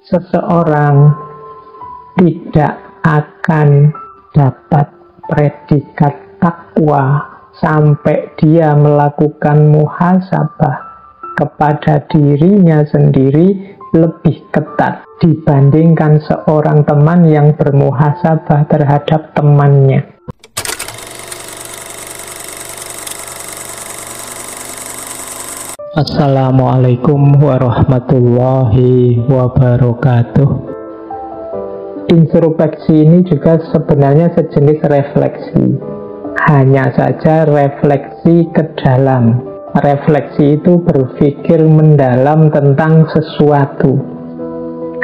seseorang tidak akan dapat predikat takwa sampai dia melakukan muhasabah kepada dirinya sendiri lebih ketat dibandingkan seorang teman yang bermuhasabah terhadap temannya. Assalamualaikum warahmatullahi wabarakatuh. Introspeksi ini juga sebenarnya sejenis refleksi. Hanya saja refleksi ke dalam. Refleksi itu berpikir mendalam tentang sesuatu.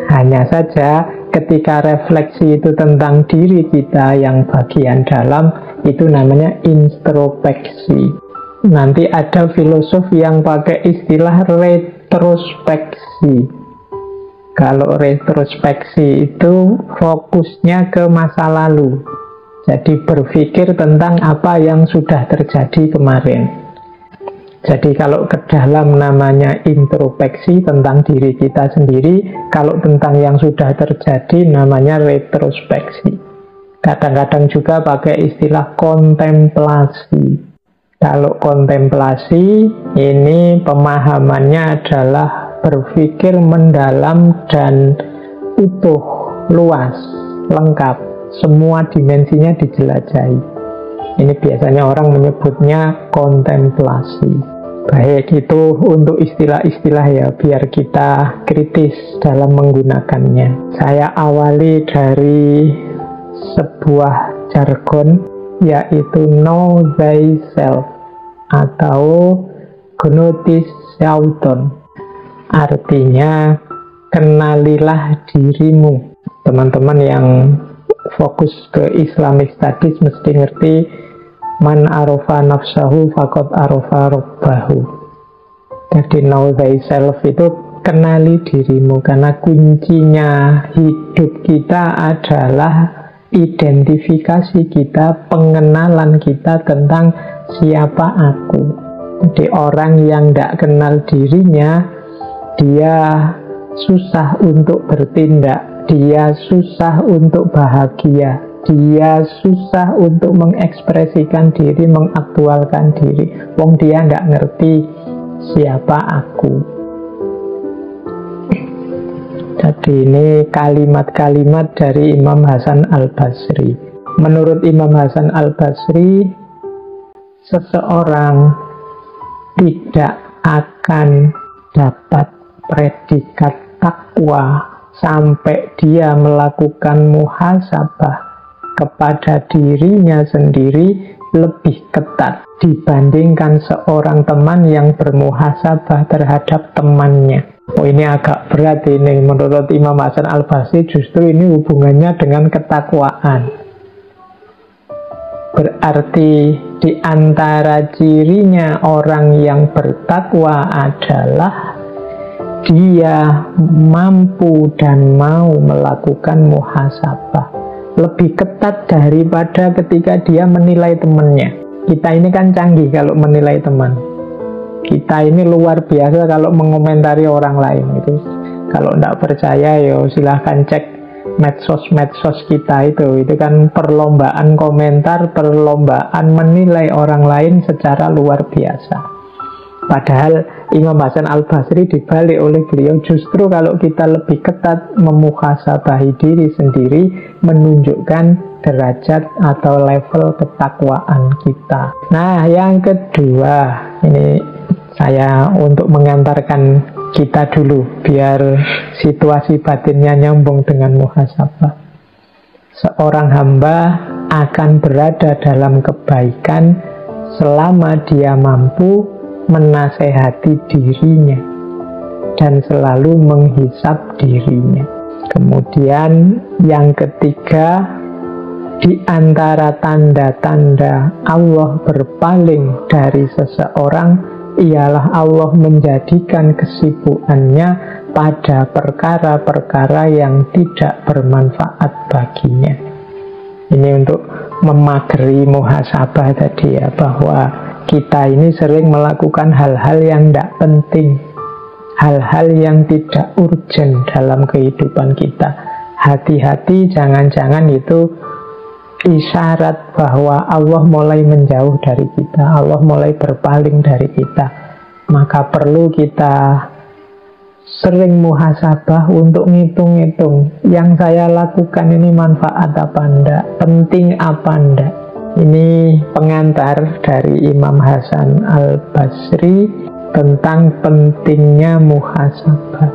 Hanya saja ketika refleksi itu tentang diri kita yang bagian dalam, itu namanya introspeksi. Nanti ada filosof yang pakai istilah retrospeksi. Kalau retrospeksi itu fokusnya ke masa lalu. Jadi berpikir tentang apa yang sudah terjadi kemarin. Jadi kalau ke dalam namanya introspeksi tentang diri kita sendiri, kalau tentang yang sudah terjadi namanya retrospeksi. Kadang-kadang juga pakai istilah kontemplasi. Kalau kontemplasi, ini pemahamannya adalah berpikir mendalam dan utuh, luas, lengkap. Semua dimensinya dijelajahi. Ini biasanya orang menyebutnya kontemplasi. Baik, itu untuk istilah-istilah ya, biar kita kritis dalam menggunakannya. Saya awali dari sebuah jargon, yaitu know thyself atau Gnotisauton. Artinya kenalilah dirimu. Teman-teman yang fokus ke Islamic Studies mesti ngerti man arofa nafsahu faqad arofa rabbahu. Jadi know thyself itu kenali dirimu, karena kuncinya hidup kita adalah identifikasi kita, pengenalan kita tentang siapa aku. Jadi orang yang tidak kenal dirinya, dia susah untuk bertindak, dia susah untuk bahagia, dia susah untuk mengekspresikan diri, mengaktualkan diri. Wong dia tidak ngerti siapa aku. Jadi ini kalimat-kalimat dari Imam Hasan Al-Basri. Menurut Imam Hasan Al-Basri, seseorang tidak akan dapat predikat takwa sampai dia melakukan muhasabah kepada dirinya sendiri lebih ketat dibandingkan seorang teman yang bermuhasabah terhadap temannya. Oh, ini agak berat ini. Menurut Imam Hasan Al-Basri justru ini hubungannya dengan ketakwaan. Berarti di antara cirinya orang yang bertakwa adalah dia mampu dan mau melakukan muhasabah. Lebih ketat daripada ketika dia menilai temannya. Kita ini kan canggih kalau menilai teman. Kita ini luar biasa kalau mengomentari orang lain. Itu kalau tidak percaya, yo silahkan cek medsos kita itu kan perlombaan komentar, perlombaan menilai orang lain secara luar biasa. Padahal Imam Hasan Al-Basri dibalik oleh beliau, justru kalau kita lebih ketat memuhasabahi diri sendiri, menunjukkan derajat atau level ketakwaan kita. Nah, yang kedua, ini saya untuk mengantarkan kita dulu biar situasi batinnya nyambung dengan muhasabah. Seorang hamba akan berada dalam kebaikan selama dia mampu menasehati dirinya dan selalu menghisap dirinya. Kemudian yang ketiga, di antara tanda-tanda Allah berpaling dari seseorang ialah Allah menjadikan kesibukannya pada perkara-perkara yang tidak bermanfaat baginya. Ini untuk memageri muhasabah tadi ya, bahwa kita ini sering melakukan hal-hal yang tidak penting, hal-hal yang tidak urgent dalam kehidupan kita. Hati-hati, jangan-jangan itu isyarat bahwa Allah mulai menjauh dari kita, Allah mulai berpaling dari kita. Maka perlu kita sering muhasabah untuk ngitung-ngitung, yang saya lakukan ini manfaat apa enggak, penting apa enggak. Ini pengantar dari Imam Hasan Al-Basri tentang pentingnya muhasabah.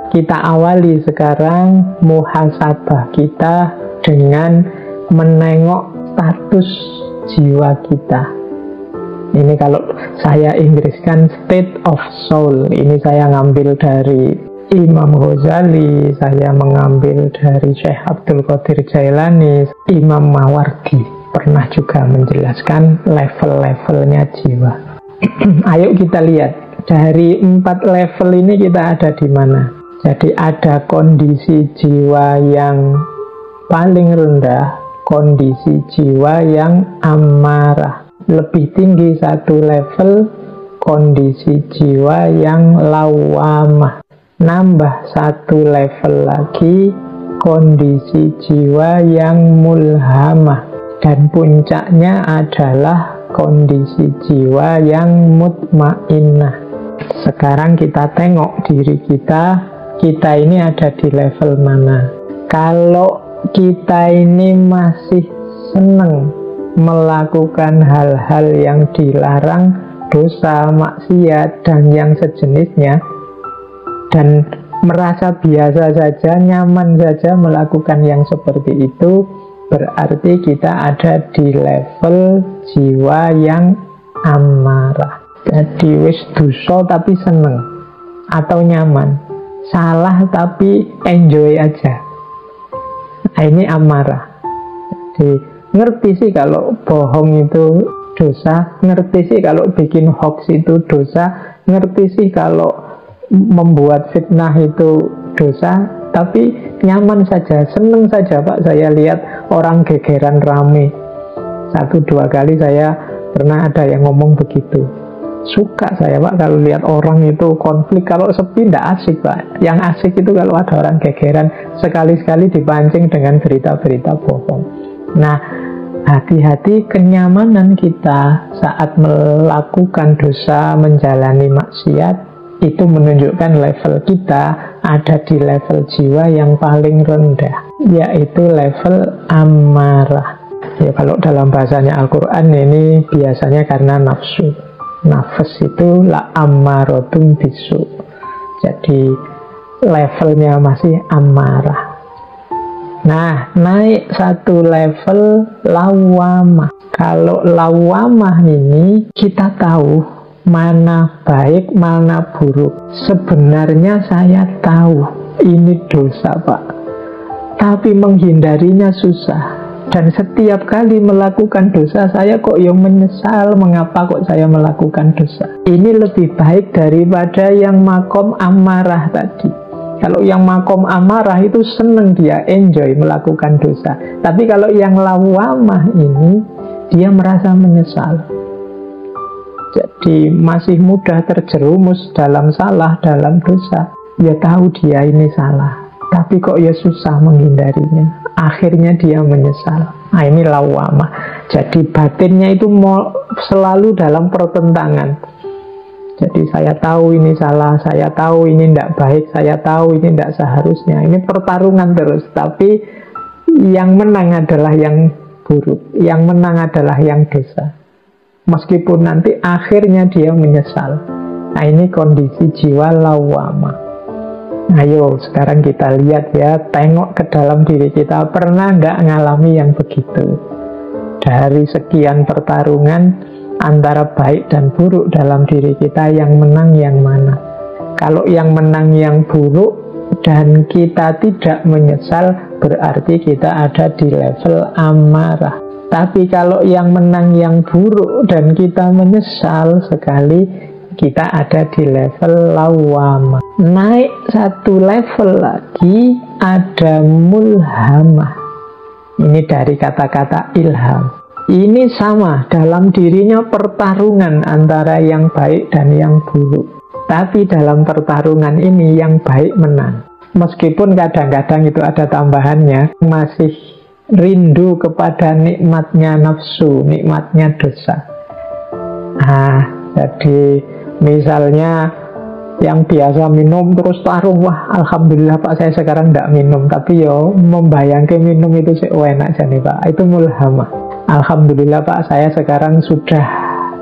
Kita awali sekarang muhasabah kita dengan menengok status jiwa kita. Ini kalau saya Inggriskan state of soul. Ini saya ngambil dari Imam Ghazali, saya mengambil dari Syekh Abdul Qadir Jailani, Imam Mawardi pernah juga menjelaskan level-levelnya jiwa. Ayo kita lihat, dari 4 level ini kita ada di mana. Jadi ada kondisi jiwa yang paling rendah, kondisi jiwa yang amarah. Lebih tinggi satu level, kondisi jiwa yang lawamah. Nambah satu level lagi, kondisi jiwa yang mulhamah. Dan puncaknya adalah kondisi jiwa yang mutmainnah. Sekarang kita tengok diri kita ini ada di level mana. Kalau kita ini masih senang melakukan hal-hal yang dilarang, dosa, maksiat, dan yang sejenisnya, dan merasa biasa saja, nyaman saja melakukan yang seperti itu, berarti kita ada di level jiwa yang amarah. Jadi wis dosa tapi seneng, atau nyaman, salah tapi enjoy aja. Nah, ini amarah. Jadi ngerti sih kalau bohong itu dosa, ngerti sih kalau bikin hoax itu dosa, ngerti sih kalau membuat fitnah itu dosa, tapi nyaman saja, seneng saja Pak. Saya lihat orang gegeran rame. 1-2 kali saya pernah ada yang ngomong begitu. Suka saya Pak kalau lihat orang itu konflik. Kalau sepi tidak asik Pak. Yang asik itu kalau ada orang gegeran, sekali-sekali dipancing dengan berita-berita bohong. Nah, hati-hati kenyamanan kita saat melakukan dosa, menjalani maksiat, itu menunjukkan level kita ada di level jiwa yang paling rendah, yaitu level amarah. Ya, kalau dalam bahasanya Al-Quran ini biasanya karena nafsu. Nafas itu la ammarotum bisu. Jadi levelnya masih amarah. Nah, naik satu level lawamah. Kalau lawamah ini kita tahu mana baik, mana buruk. Sebenarnya saya tahu ini dosa Pak, tapi menghindarinya susah. Dan setiap kali melakukan dosa, saya kok yang menyesal, mengapa kok saya melakukan dosa. Ini lebih baik daripada yang makom amarah tadi. Kalau yang makom amarah itu seneng, dia enjoy melakukan dosa. Tapi kalau yang lawamah ini, dia merasa menyesal. Jadi masih mudah terjerumus dalam salah, dalam dosa. Ya tahu dia ini salah, tapi kok ya susah menghindarinya. Akhirnya dia menyesal. Nah, ini lawamah. Jadi batinnya itu selalu dalam pertentangan. Jadi saya tahu ini salah, saya tahu ini tidak baik, saya tahu ini tidak seharusnya. Ini pertarungan terus. Tapi yang menang adalah yang buruk, yang menang adalah yang dosa. Meskipun nanti akhirnya dia menyesal. Nah, ini kondisi jiwa lawamah. Ayo sekarang kita lihat ya, tengok ke dalam diri kita. Pernah nggak ngalami yang begitu? Dari sekian pertarungan antara baik dan buruk dalam diri kita, yang menang yang mana? Kalau yang menang yang buruk dan kita tidak menyesal, berarti kita ada di level amarah. Tapi kalau yang menang yang buruk dan kita menyesal sekali, kita ada di level lawamah. Naik satu level lagi, ada mulhamah. Ini dari kata-kata ilham. Ini sama, dalam dirinya pertarungan antara yang baik dan yang buruk. Tapi dalam pertarungan ini yang baik menang. Meskipun kadang-kadang itu ada tambahannya, masih rindu kepada nikmatnya nafsu, nikmatnya dosa. Jadi misalnya yang biasa minum terus tarung, wah alhamdulillah Pak saya sekarang tidak minum, tapi yo membayangkan minum itu enak jadi Pak, itu mulhamah. Alhamdulillah Pak saya sekarang sudah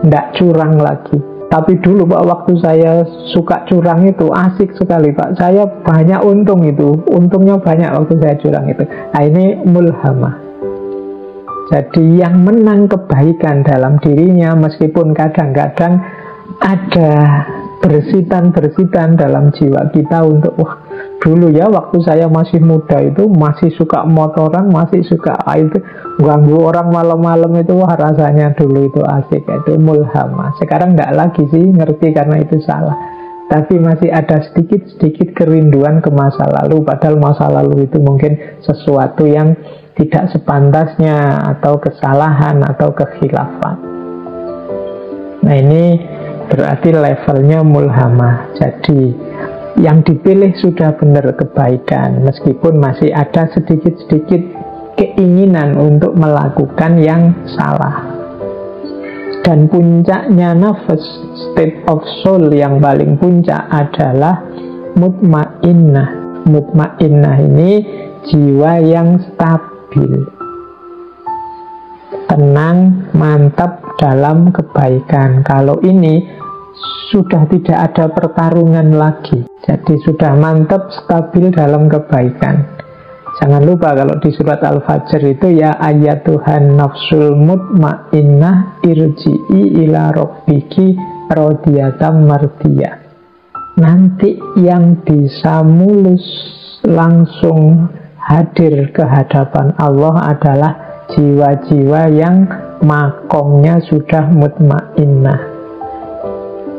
tidak curang lagi, tapi dulu Pak waktu saya suka curang itu asik sekali Pak, saya banyak untung itu, untungnya banyak waktu saya curang itu. Ini mulhamah. Jadi yang menang kebaikan dalam dirinya, meskipun kadang-kadang ada bersitan-bersitan dalam jiwa kita untuk, wah dulu ya waktu saya masih muda itu masih suka motoran, masih suka itu ganggu orang malam-malam itu, wah rasanya dulu itu asik, itu mulhamah. Sekarang enggak lagi sih, ngerti karena itu salah, tapi masih ada sedikit-sedikit kerinduan ke masa lalu, padahal masa lalu itu mungkin sesuatu yang tidak sepantasnya, atau kesalahan, atau kekhilafan. Nah ini berarti levelnya mulhamah. Jadi yang dipilih sudah benar kebaikan, meskipun masih ada sedikit-sedikit keinginan untuk melakukan yang salah. Dan puncaknya nafas, state of soul yang paling puncak adalah mutmainnah. Mutmainnah ini jiwa yang stabil, tenang, mantap dalam kebaikan. Kalau ini sudah tidak ada pertarungan lagi, jadi sudah mantap, stabil dalam kebaikan. Jangan lupa kalau di surat Al-Fajr itu, ya ayatuhan nafsul mutmainnah irji'i ila rabbiki radiyatan mardiyah. Nanti yang bisa mulus langsung hadir ke hadapan Allah adalah jiwa-jiwa yang makomnya sudah mutmainnah.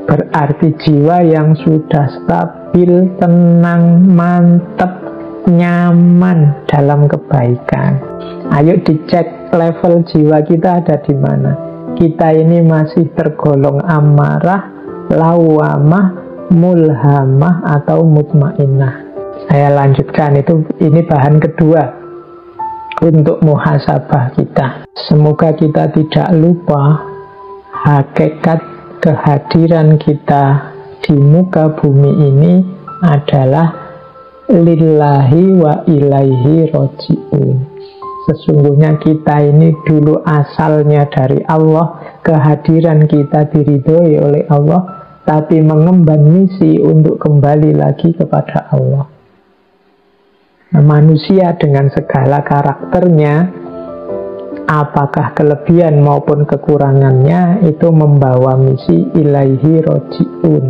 Berarti jiwa yang sudah stabil, tenang, mantap, nyaman dalam kebaikan. Ayo dicek level jiwa kita ada di mana. Kita ini masih tergolong amarah, lawamah, mulhamah, atau mutmainnah. Saya lanjutkan, ini bahan kedua untuk muhasabah kita. Semoga kita tidak lupa hakikat kehadiran kita di muka bumi ini adalah lillahi wa ilaihi roji'un. Sesungguhnya kita ini dulu asalnya dari Allah, kehadiran kita diridhoi oleh Allah, tapi mengemban misi untuk kembali lagi kepada Allah. Manusia dengan segala karakternya, apakah kelebihan maupun kekurangannya, itu membawa misi ilaihi roji'un.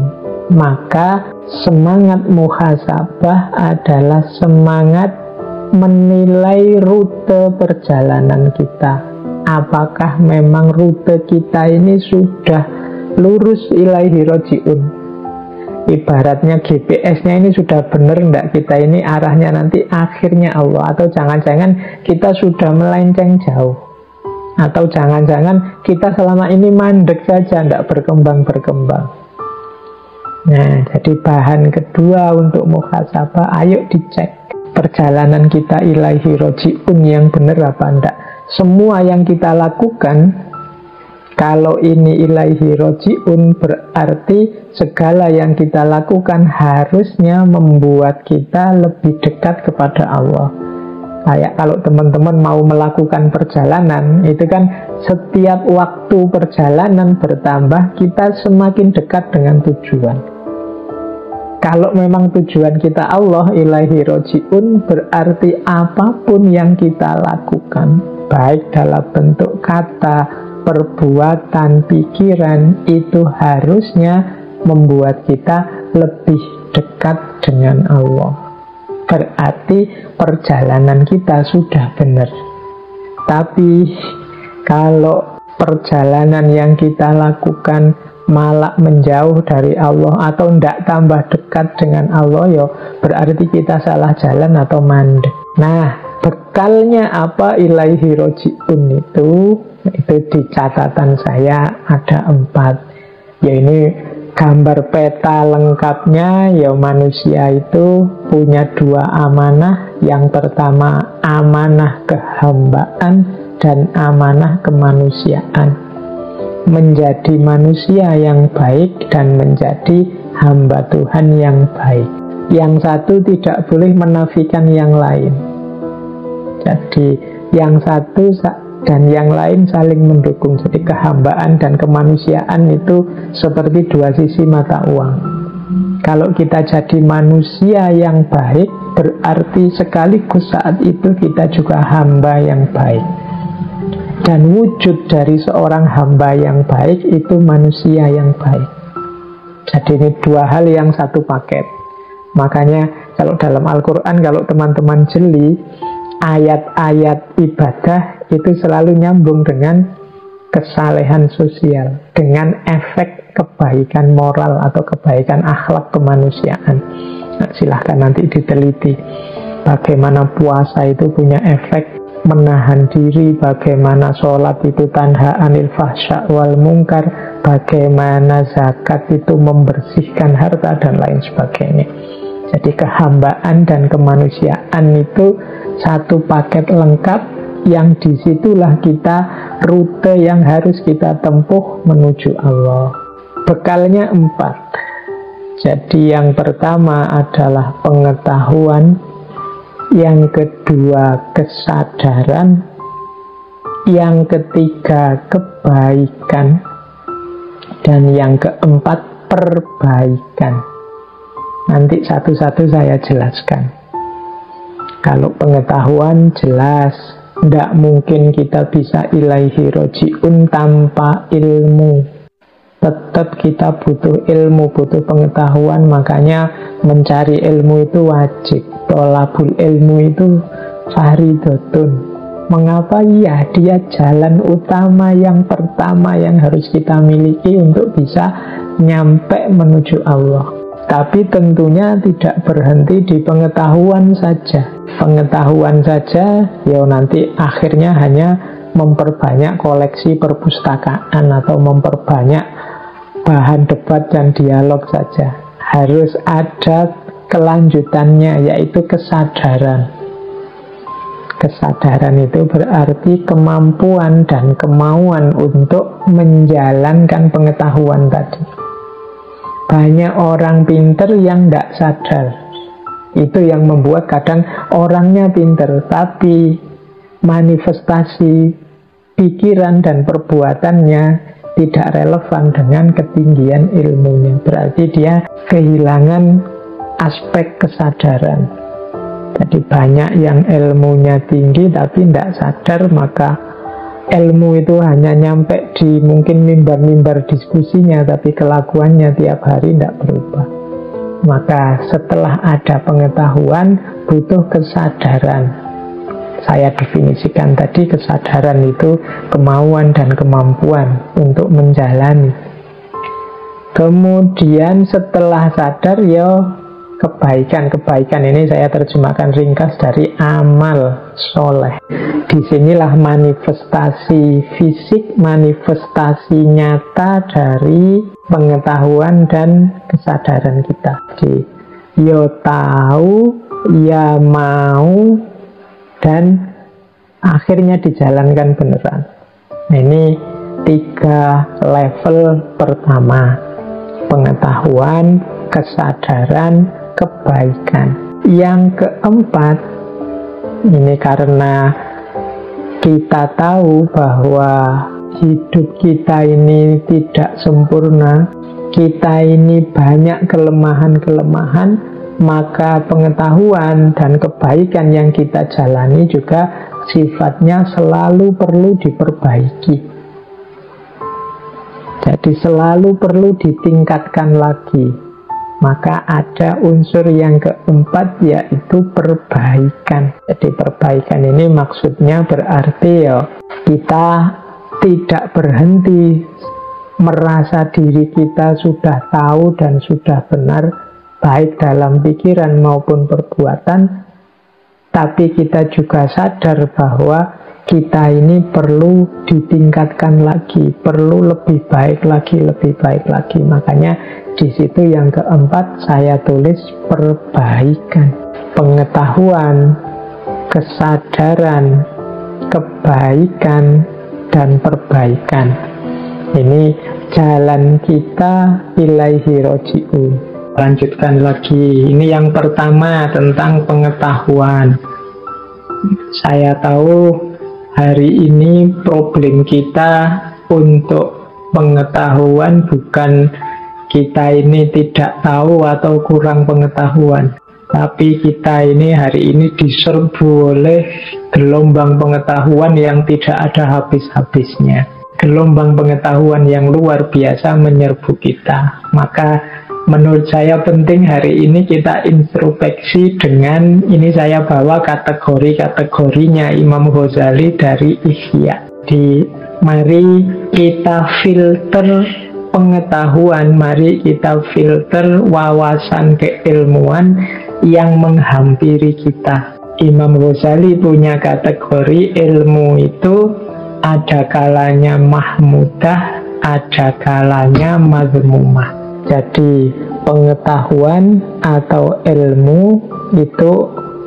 Maka semangat muhasabah adalah semangat menilai rute perjalanan kita. Apakah memang rute kita ini sudah lurus ilaihi roji'un? Ibaratnya GPS-nya ini sudah benar enggak, kita ini arahnya nanti akhirnya Allah, atau jangan-jangan kita sudah melenceng jauh, atau jangan-jangan kita selama ini mandek saja, enggak berkembang-berkembang. Nah, jadi bahan kedua untuk muhasabah, ayo dicek perjalanan kita ilaihi roji'un yang benar apa enggak. Semua yang kita lakukan, kalau ini ilaihi roji'un, berarti segala yang kita lakukan harusnya membuat kita lebih dekat kepada Allah. Kayak kalau teman-teman mau melakukan perjalanan, itu kan setiap waktu perjalanan bertambah, kita semakin dekat dengan tujuan. Kalau memang tujuan kita Allah, ilaihi roji'un, berarti apapun yang kita lakukan, baik dalam bentuk kata, perbuatan, pikiran, itu harusnya membuat kita lebih dekat dengan Allah. Berarti perjalanan kita sudah benar. Tapi kalau perjalanan yang kita lakukan malah menjauh dari Allah atau tidak tambah dekat dengan Allah, ya berarti kita salah jalan atau mandek. Nah, bekalnya apa ilaihi roji'un itu di catatan saya ada 4. Ya ini gambar peta lengkapnya ya manusia itu punya dua amanah. Yang pertama amanah kehambaan dan amanah kemanusiaan. Menjadi manusia yang baik dan menjadi hamba Tuhan yang baik. Yang satu tidak boleh menafikan yang lain. Jadi yang satu dan yang lain saling mendukung. Jadi kehambaan dan kemanusiaan itu seperti dua sisi mata uang. Kalau kita jadi manusia yang baik, berarti sekaligus saat itu kita juga hamba yang baik. Dan wujud dari seorang hamba yang baik itu manusia yang baik. Jadi ini dua hal yang satu paket. Makanya kalau dalam Al-Quran, kalau teman-teman jeli, ayat-ayat ibadah itu selalu nyambung dengan kesalehan sosial, dengan efek kebaikan moral atau kebaikan akhlak kemanusiaan. Nah, silahkan nanti diteliti bagaimana puasa itu punya efek menahan diri, bagaimana sholat itu tanha anil fahsya wal mungkar, bagaimana zakat itu membersihkan harta dan lain sebagainya. Jadi kehambaan dan kemanusiaan itu satu paket lengkap, yang disitulah kita rute yang harus kita tempuh menuju Allah. Bekalnya 4. Jadi yang pertama adalah pengetahuan, yang kedua kesadaran, yang ketiga kebaikan, dan yang keempat perbaikan. Nanti satu-satu saya jelaskan. Kalau pengetahuan jelas, tidak mungkin kita bisa ilaihi roji'un tanpa ilmu. Tetap kita butuh ilmu, butuh pengetahuan. Makanya mencari ilmu itu wajib. Tolabul ilmu itu fardhotun. Mengapa? Ya, dia jalan utama yang pertama yang harus kita miliki untuk bisa nyampe menuju Allah. Tapi tentunya tidak berhenti di pengetahuan saja. Pengetahuan saja ya nanti akhirnya hanya memperbanyak koleksi perpustakaan atau memperbanyak bahan debat dan dialog saja. Harus ada kelanjutannya, yaitu kesadaran. Kesadaran itu berarti kemampuan dan kemauan untuk menjalankan pengetahuan tadi. Banyak orang pinter yang tidak sadar. Itu yang membuat kadang orangnya pinter, tapi manifestasi pikiran dan perbuatannya tidak relevan dengan ketinggian ilmunya. Berarti dia kehilangan aspek kesadaran. Jadi banyak yang ilmunya tinggi tapi tidak sadar, maka ilmu itu hanya nyampe di mungkin mimbar-mimbar diskusinya, tapi kelakuannya tiap hari tidak berubah. Maka setelah ada pengetahuan, butuh kesadaran. Saya definisikan tadi, kesadaran itu kemauan dan kemampuan untuk menjalani. Kemudian setelah sadar, ya kebaikan ini saya terjemahkan ringkas dari amal soleh. Disinilah manifestasi fisik, manifestasi nyata dari pengetahuan dan kesadaran kita. Jadi, ya tahu, ya mau, dan akhirnya dijalankan beneran. Nah, ini 3 level pertama: pengetahuan, kesadaran, kebaikan. Yang keempat, ini karena kita tahu bahwa hidup kita ini tidak sempurna, kita ini banyak kelemahan-kelemahan, maka pengetahuan dan kebaikan yang kita jalani juga sifatnya selalu perlu diperbaiki. Jadi selalu perlu ditingkatkan lagi. Maka ada unsur yang keempat, yaitu perbaikan. Jadi perbaikan ini maksudnya berarti ya kita tidak berhenti merasa diri kita sudah tahu dan sudah benar, baik dalam pikiran maupun perbuatan, tapi kita juga sadar bahwa kita ini perlu ditingkatkan lagi, perlu lebih baik lagi, lebih baik lagi. Makanya di situ yang keempat saya tulis perbaikan, pengetahuan, kesadaran, kebaikan, dan perbaikan. Ini jalan kita ilaihi roji'un. Lanjutkan lagi. Ini yang pertama tentang pengetahuan. Saya tahu hari ini problem kita untuk pengetahuan bukan kita ini tidak tahu atau kurang pengetahuan, tapi kita ini hari ini diserbu oleh gelombang pengetahuan yang tidak ada habis-habisnya. Gelombang pengetahuan yang luar biasa menyerbu kita. Maka menurut saya penting hari ini kita introspeksi dengan, ini saya bawa kategori-kategorinya Imam Ghazali dari Ihya. Mari kita filter pengetahuan, mari kita filter wawasan keilmuan yang menghampiri kita. Imam Ghazali punya kategori ilmu itu ada kalanya mahmudah, ada kalanya mazmumah. Jadi pengetahuan atau ilmu itu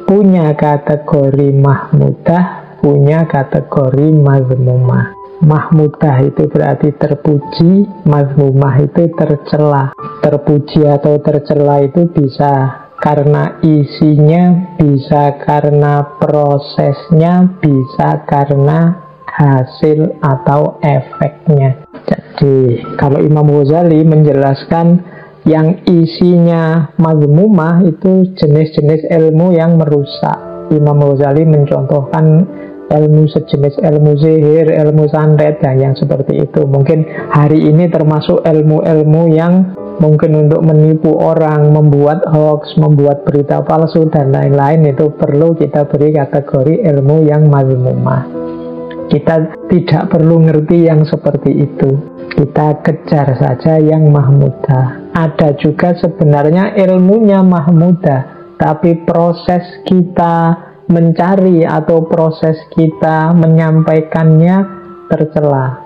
punya kategori mahmudah, punya kategori mazmumah. Mahmudah itu berarti terpuji, mazmumah itu tercela. Terpuji atau tercela itu bisa karena isinya, bisa karena prosesnya, bisa karena hasil atau efeknya. Jadi kalau Imam Ghazali menjelaskan yang isinya mazmumah itu jenis-jenis ilmu yang merusak. Imam Ghazali mencontohkan ilmu sejenis ilmu sihir, ilmu santet, dan yang seperti itu. Mungkin hari ini termasuk ilmu-ilmu yang mungkin untuk menipu orang, membuat hoax, membuat berita palsu, dan lain-lain. Itu perlu kita beri kategori ilmu yang mazmumah. Kita tidak perlu ngerti yang seperti itu, kita kejar saja yang mahmudah. Ada juga sebenarnya ilmunya mahmudah, tapi proses kita mencari atau proses kita menyampaikannya tercela.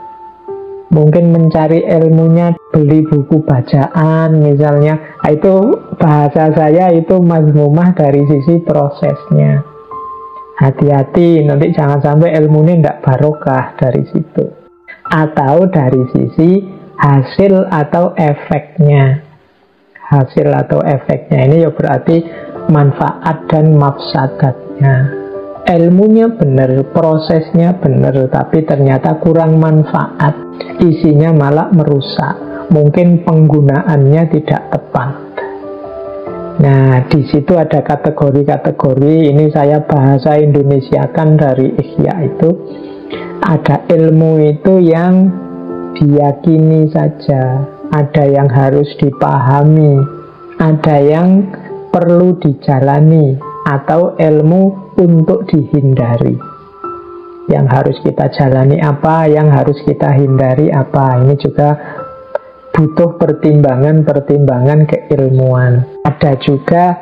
Mungkin mencari ilmunya beli buku bacaan misalnya, itu bahasa saya itu mazmumah dari sisi prosesnya. Hati-hati, nanti jangan sampai ilmunya tidak barokah dari situ. Atau dari sisi hasil atau efeknya. Hasil atau efeknya ini ya berarti manfaat dan mafsadatnya. Ilmunya benar, prosesnya benar, tapi ternyata kurang manfaat. Isinya malah merusak. Mungkin penggunaannya tidak tepat. Nah, di situ ada kategori-kategori. Ini saya bahasa Indonesiakan dari Ihya itu. Ada ilmu itu yang diyakini saja, ada yang harus dipahami, ada yang perlu dijalani, atau ilmu untuk dihindari. Yang harus kita jalani apa, yang harus kita hindari apa. Ini juga butuh pertimbangan-pertimbangan keilmuan. Ada juga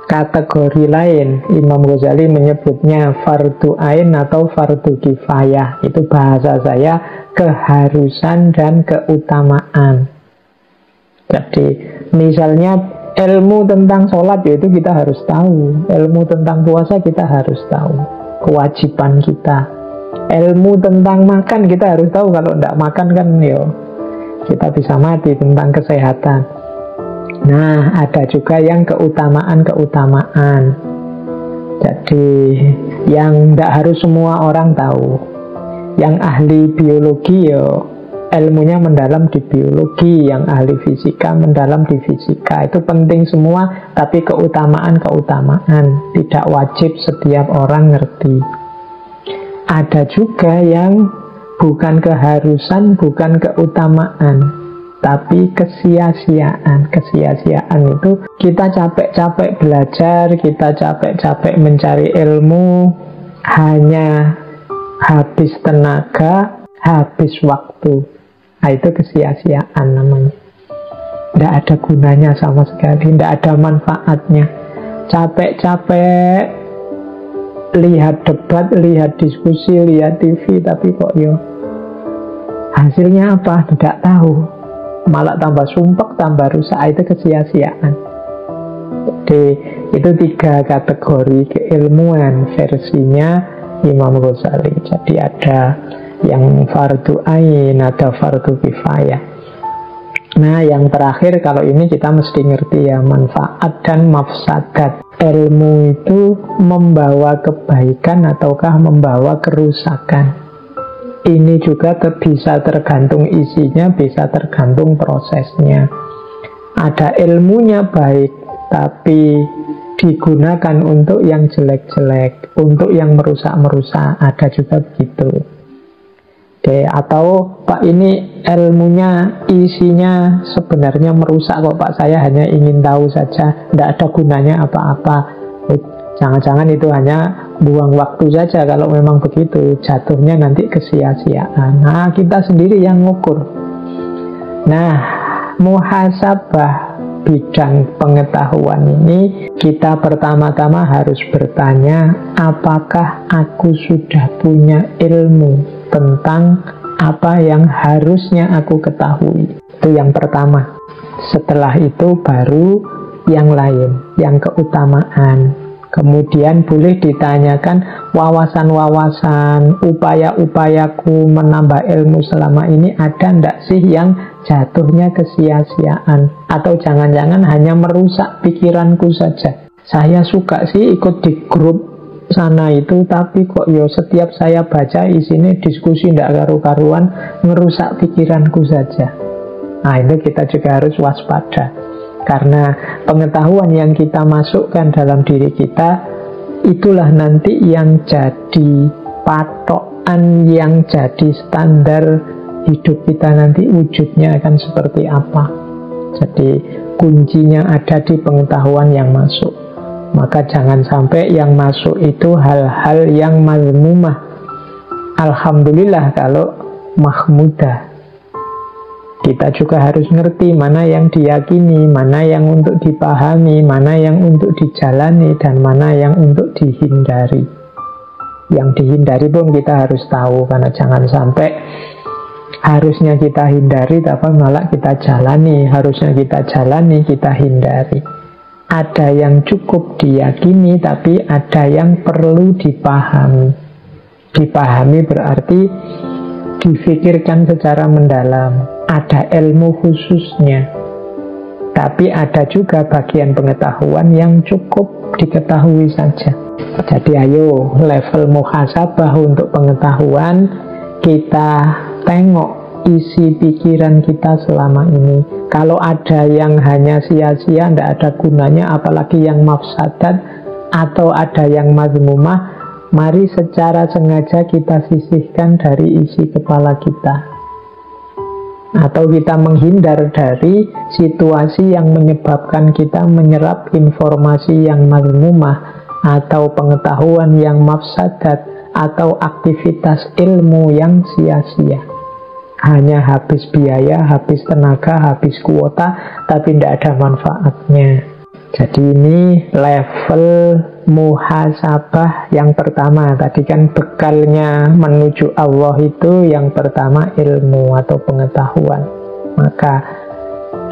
kategori lain, Imam Ghazali menyebutnya fardu ain atau fardu kifayah. Itu bahasa saya keharusan dan keutamaan. Jadi misalnya ilmu tentang sholat, yaitu kita harus tahu. Ilmu tentang puasa kita harus tahu, kewajiban kita. Ilmu tentang makan kita harus tahu, kalau tidak makan kan kita bisa mati, tentang kesehatan. Nah, ada juga yang keutamaan-keutamaan. Jadi yang tidak harus semua orang tahu. Yang ahli biologi ilmunya mendalam di biologi, yang ahli fisika mendalam di fisika. Itu penting semua, tapi keutamaan-keutamaan tidak wajib setiap orang ngerti. Ada juga yang bukan keharusan, bukan keutamaan, tapi kesia-siaan. Kesia-siaan itu kita capek-capek belajar, kita capek-capek mencari ilmu, hanya habis tenaga, habis waktu. Nah, itu kesia-siaan namanya. Tidak ada gunanya sama sekali, tidak ada manfaatnya. Capek-capek lihat debat, lihat diskusi, lihat TV, tapi kok hasilnya apa? Tidak tahu. Malah tambah sumpek, tambah rusak. Itu kesia-siaan. Jadi itu 3 kategori keilmuan versinya Imam Ghazali. Jadi ada yang fardu ain, ada fardu kifayah. Nah, yang terakhir, kalau ini kita mesti ngerti ya, manfaat dan mafsadat. Ilmu itu membawa kebaikan ataukah membawa kerusakan. Ini juga bisa tergantung isinya, bisa tergantung prosesnya. Ada ilmunya baik, tapi digunakan untuk yang jelek-jelek, untuk yang merusak-merusak. Ada juga begitu. Oke, atau Pak, ini ilmunya, isinya sebenarnya merusak kok Pak, saya hanya ingin tahu saja, tidak ada gunanya apa-apa. Jangan-jangan itu hanya buang waktu saja. Kalau memang begitu, jatuhnya nanti kesia-siaan. Nah, kita sendiri yang ngukur. Nah, muhasabah bidang pengetahuan ini, kita pertama-tama harus bertanya, apakah aku sudah punya ilmu tentang apa yang harusnya aku ketahui. Itu yang pertama. Setelah itu baru yang lain, yang keutamaan. Kemudian boleh ditanyakan wawasan-wawasan, upaya-upayaku menambah ilmu selama ini ada ndak sih yang jatuhnya kesia-siaan, atau jangan-jangan hanya merusak pikiranku saja. Saya suka sih ikut di grup sana itu, tapi kok setiap saya baca isinya diskusi ndak karu-karuan, ngerusak pikiranku saja. Nah, itu kita juga harus waspada, karena pengetahuan yang kita masukkan dalam diri kita, itulah nanti yang jadi patokan, yang jadi standar hidup kita nanti wujudnya akan seperti apa. Jadi kuncinya ada di pengetahuan yang masuk. Maka jangan sampai yang masuk itu hal-hal yang mazmumah. Alhamdulillah kalau mahmudah. Kita juga harus ngerti mana yang diyakini, mana yang untuk dipahami, mana yang untuk dijalani, dan mana yang untuk dihindari. Yang dihindari pun kita harus tahu, karena jangan sampai harusnya kita hindari tapi malah kita jalani, harusnya kita jalani, kita hindari. Ada yang cukup diyakini, tapi ada yang perlu dipahami. Dipahami berarti difikirkan secara mendalam. Ada ilmu khususnya. Tapi ada juga bagian pengetahuan yang cukup diketahui saja. Jadi ayo, level muhasabah untuk pengetahuan, kita tengok isi pikiran kita selama ini. Kalau ada yang hanya sia-sia, tidak ada gunanya, apalagi yang mafsadat, atau ada yang mazmumah, mari secara sengaja kita sisihkan dari isi kepala kita. Atau kita menghindar dari situasi yang menyebabkan kita menyerap informasi yang mazmumah, atau pengetahuan yang mafsadat, atau aktivitas ilmu yang sia-sia. Hanya habis biaya, habis tenaga, habis kuota, tapi tidak ada manfaatnya. Jadi ini level muhasabah yang pertama. Tadi kan bekalnya menuju Allah itu yang pertama ilmu atau pengetahuan. Maka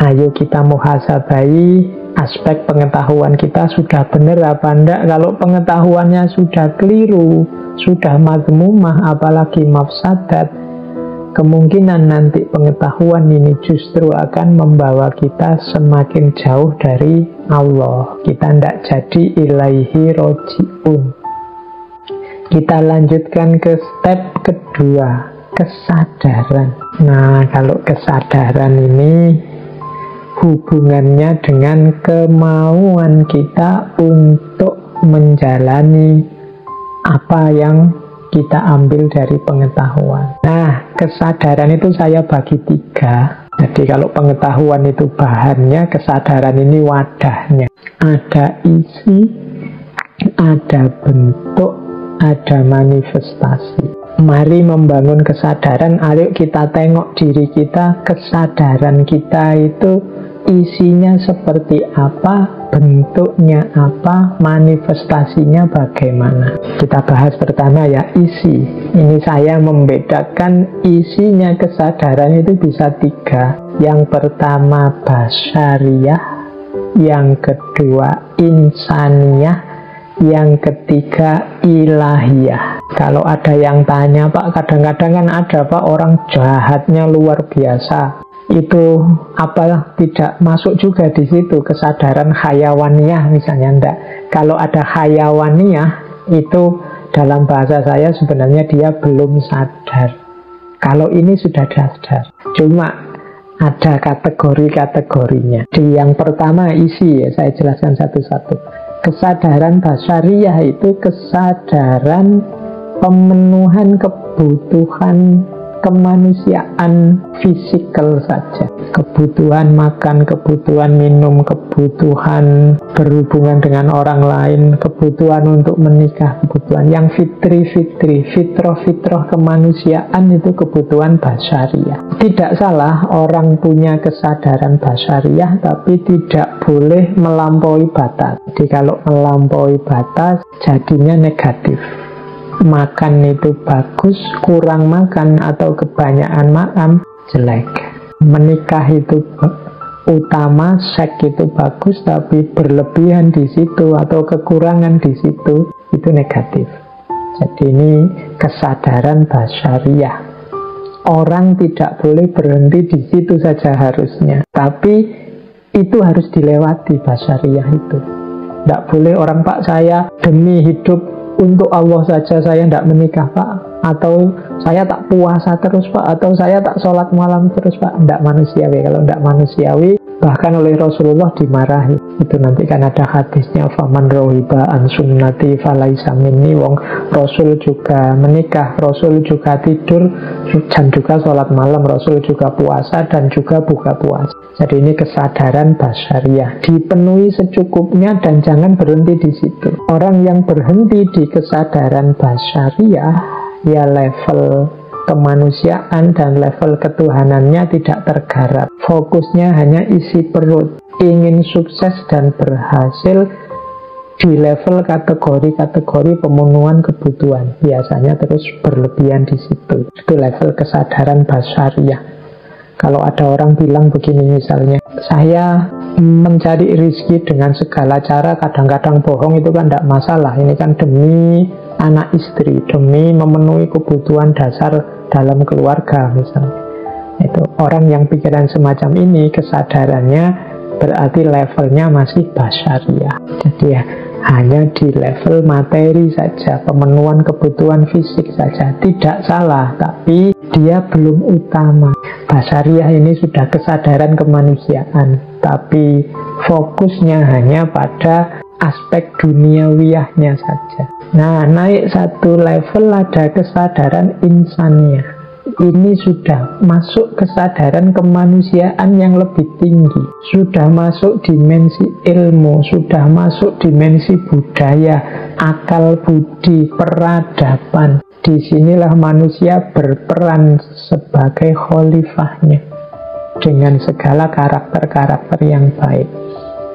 ayo kita muhasabai aspek pengetahuan kita sudah benar apa enggak. Kalau pengetahuannya sudah keliru, sudah mazmumah, apalagi mafsadat, kemungkinan nanti pengetahuan ini justru akan membawa kita semakin jauh dari Allah. Kita tidak jadi ilaihi roji'un. Kita lanjutkan ke step kedua, kesadaran. Nah, kalau kesadaran ini hubungannya dengan kemauan kita untuk menjalani apa yang kita ambil dari pengetahuan. Nah, kesadaran itu saya bagi 3. Jadi kalau pengetahuan itu bahannya, kesadaran ini wadahnya. Ada isi, ada bentuk, ada manifestasi. Mari membangun kesadaran. Ayo kita tengok diri kita. Kesadaran kita itu isinya seperti apa, bentuknya apa, manifestasinya bagaimana. Kita bahas pertama ya, isi. Ini saya membedakan isinya kesadaran itu bisa 3. Yang pertama basyariyah, yang kedua insaniyah, yang ketiga ilahiyah. Kalau ada yang tanya, Pak, kadang-kadang kan ada Pak orang jahatnya luar biasa. Itu apa tidak masuk juga di situ kesadaran hayawaniyah misalnya? Enggak. Kalau ada hayawaniyah itu dalam bahasa saya sebenarnya dia belum sadar. Kalau ini sudah sadar. Cuma ada kategori-kategorinya. Di yang pertama isi ya, saya jelaskan satu-satu. Kesadaran basyariyah itu kesadaran pemenuhan kebutuhan kemanusiaan fisikal saja. Kebutuhan makan, kebutuhan minum, kebutuhan berhubungan dengan orang lain, kebutuhan untuk menikah, kebutuhan yang fitri-fitri, fitrah-fitrah kemanusiaan itu kebutuhan basyariyah. Tidak salah orang punya kesadaran basyariyah, tapi tidak boleh melampaui batas. Jadi kalau melampaui batas jadinya negatif. Makan itu bagus, kurang makan atau kebanyakan makan jelek. Menikah itu utama, seks itu bagus, tapi berlebihan di situ atau kekurangan di situ itu negatif. Jadi ini kesadaran basyariyah. Orang tidak boleh berhenti di situ saja harusnya, tapi itu harus dilewati basyariyah itu. Tidak boleh orang, Pak, saya demi hidup untuk Allah saja saya tidak menikah, Pak. Atau saya tak puasa terus, Pak. Atau saya tak sholat malam terus, Pak. Tidak manusiawi. Kalau tidak manusiawi, bahkan oleh Rasulullah dimarahi. Itu nanti kan ada hadisnya, faman rohiba an sunnati falaisa minni. Wong Rasul juga menikah, Rasul juga tidur, dan juga sholat malam, Rasul juga puasa dan juga buka puasa. Jadi ini kesadaran basyariyah, dipenuhi secukupnya dan jangan berhenti di situ. Orang yang berhenti di kesadaran basyariyah, ya level kemanusiaan dan level ketuhanannya tidak tergarap. Fokusnya hanya isi perut, ingin sukses dan berhasil di level kategori-kategori pemenuhan kebutuhan. Biasanya terus berlebihan di situ. Itu level kesadaran basyariyah. Kalau ada orang bilang begini misalnya, saya mencari rezeki dengan segala cara, kadang-kadang bohong, itu kan tidak masalah. Ini kan demi anak istri, demi memenuhi kebutuhan dasar dalam keluarga misalnya. Itu orang yang pikiran semacam ini, kesadarannya berarti levelnya masih basyariyah. Jadi ya hanya di level materi saja, pemenuhan kebutuhan fisik saja. Tidak salah, tapi dia belum utama. Basyariyah ini sudah kesadaran kemanusiaan, tapi fokusnya hanya pada aspek duniawiyahnya saja. Nah, naik satu level ada kesadaran insaniyah. Ini sudah masuk kesadaran kemanusiaan yang lebih tinggi. Sudah masuk dimensi ilmu, sudah masuk dimensi budaya, akal budi, peradaban. Disinilah manusia berperan sebagai khalifahnya dengan segala karakter-karakter yang baik.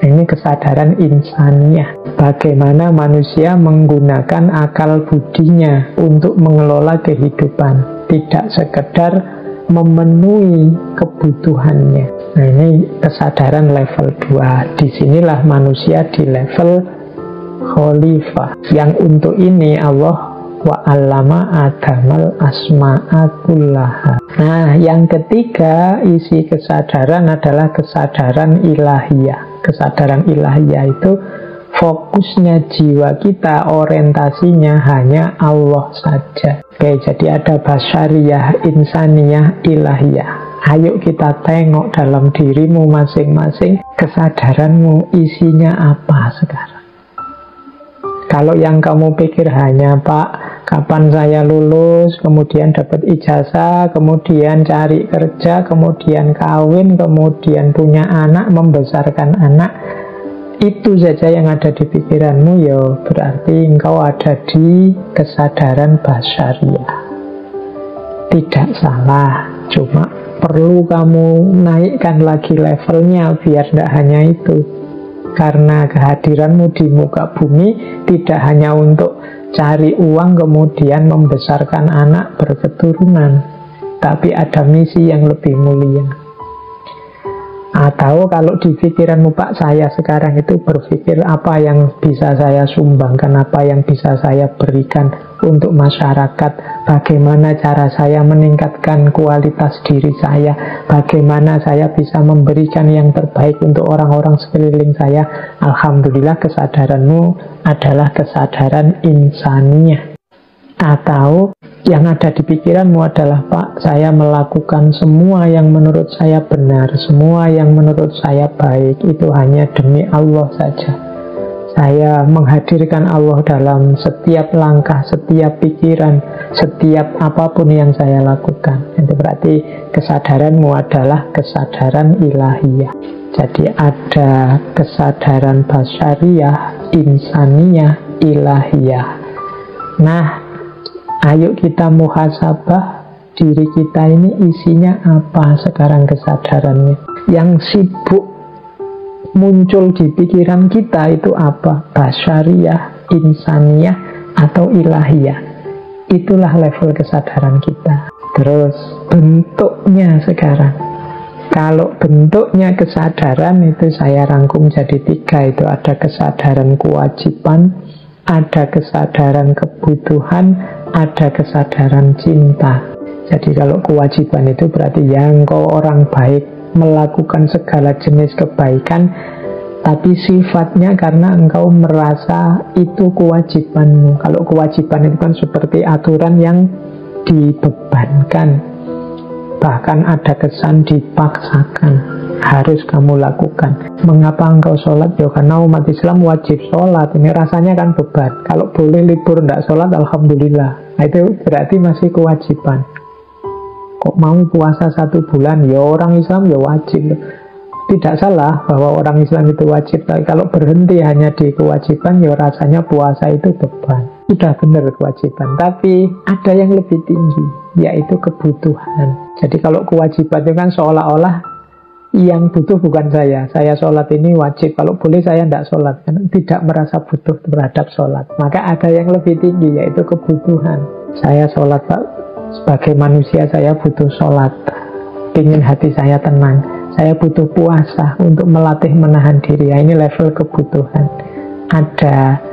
Ini kesadaran insaniyah. Bagaimana manusia menggunakan akal budinya untuk mengelola kehidupan, tidak sekedar memenuhi kebutuhannya. Nah, ini kesadaran level 2. Disinilah manusia di level khalifah. Yang untuk ini Allah wa'allama adamal asma'a kullaha. Nah, yang ketiga isi kesadaran adalah kesadaran ilahiyah. Kesadaran ilahiyah itu fokusnya jiwa kita, orientasinya hanya Allah saja. Oke, jadi ada basyariyah, insaniyah, ilahiyah. Ayo kita tengok dalam dirimu masing-masing, kesadaranmu isinya apa sekarang. Kalau yang kamu pikir hanya, Pak, kapan saya lulus, kemudian dapat ijazah, kemudian cari kerja, kemudian kawin, kemudian punya anak, membesarkan anak, itu saja yang ada di pikiranmu, ya berarti engkau ada di kesadaran basyariyah. Tidak salah, cuma perlu kamu naikkan lagi levelnya biar tidak hanya itu. Karena kehadiranmu di muka bumi tidak hanya untuk cari uang kemudian membesarkan anak berketurunan, tapi ada misi yang lebih mulia. Atau kalau di pikiranmu, Pak, saya sekarang itu berpikir apa yang bisa saya sumbangkan, apa yang bisa saya berikan untuk masyarakat, bagaimana cara saya meningkatkan kualitas diri saya, bagaimana saya bisa memberikan yang terbaik untuk orang-orang sekeliling saya. Alhamdulillah, kesadaranmu adalah kesadaran insaniyah. Atau yang ada di pikiranmu adalah, Pak, saya melakukan semua yang menurut saya benar, semua yang menurut saya baik, itu hanya demi Allah saja. Saya menghadirkan Allah dalam setiap langkah, setiap pikiran, setiap apapun yang saya lakukan. Itu berarti kesadaranmu adalah kesadaran ilahiyah. Jadi ada kesadaran basyariyah, insaniyah, ilahiyah. Nah, ayo kita muhasabah diri kita ini isinya apa sekarang kesadarannya. Yang sibuk muncul di pikiran kita itu apa? Basyariyah, insaniyah, atau ilahiyah. Itulah level kesadaran kita. Terus bentuknya sekarang. Kalau bentuknya kesadaran itu saya rangkum jadi 3. Itu ada kesadaran kewajiban, ada kesadaran kebutuhan, ada kesadaran cinta. Jadi kalau kewajiban itu berarti yang kau orang baik, melakukan segala jenis kebaikan, tapi sifatnya karena engkau merasa itu kewajibanmu. Kalau kewajiban itu kan seperti aturan yang dibebankan, bahkan ada kesan dipaksakan. Harus kamu lakukan. Mengapa engkau sholat? Ya karena umat Islam wajib sholat. Ini rasanya kan beban. Kalau boleh libur tidak sholat, alhamdulillah. Nah, itu berarti masih kewajiban. Kok mau puasa 1 bulan? Ya orang Islam ya wajib. Tidak salah bahwa orang Islam itu wajib. Tapi kalau berhenti hanya di kewajiban, ya rasanya puasa itu beban. Sudah benar kewajiban, tapi ada yang lebih tinggi, yaitu kebutuhan. Jadi kalau kewajiban itu kan seolah-olah yang butuh bukan saya sholat ini wajib, kalau boleh saya tidak sholat, kan tidak merasa butuh terhadap sholat. Maka ada yang lebih tinggi, yaitu kebutuhan. Saya sholat, Pak, sebagai manusia saya butuh sholat, ingin hati saya tenang, saya butuh puasa untuk melatih menahan diri. Ya, ini level kebutuhan. Ada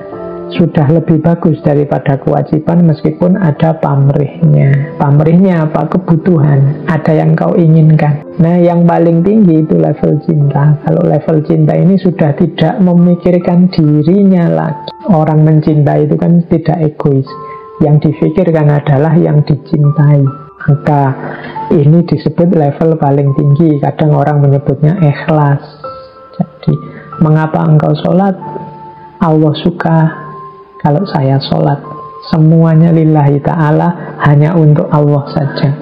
sudah lebih bagus daripada kewajiban, meskipun ada pamrihnya. Pamrihnya apa? Kebutuhan. Ada yang kau inginkan. Nah, yang paling tinggi itu level cinta. Kalau level cinta ini sudah tidak memikirkan dirinya lagi. Orang mencintai itu kan tidak egois. Yang difikirkan adalah yang dicintai. Maka ini disebut level paling tinggi. Kadang orang menyebutnya ikhlas. Jadi, mengapa engkau sholat? Allah suka kalau saya sholat, semuanya lillahi ta'ala, hanya untuk Allah saja.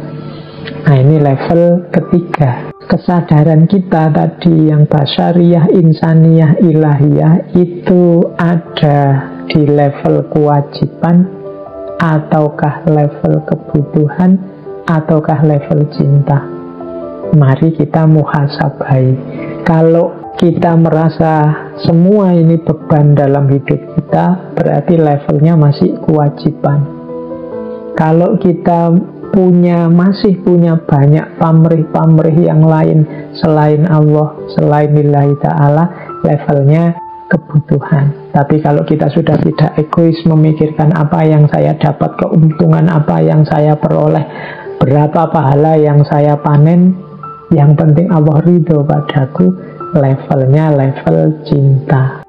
Nah, ini level ketiga. Kesadaran kita tadi yang basyariyah, insaniyah, ilahiyah, itu ada di level kewajiban, ataukah level kebutuhan, ataukah level cinta. Mari kita muhasabai. Kalau kita merasa semua ini beban dalam hidup kita, berarti levelnya masih kewajiban. Kalau kita masih punya banyak pamrih-pamrih yang lain selain Allah, selain lillahi ta'ala, levelnya kebutuhan. Tapi kalau kita sudah tidak egois memikirkan apa yang saya dapat, keuntungan apa yang saya peroleh, berapa pahala yang saya panen, yang penting Allah ridho padaku, levelnya level cinta.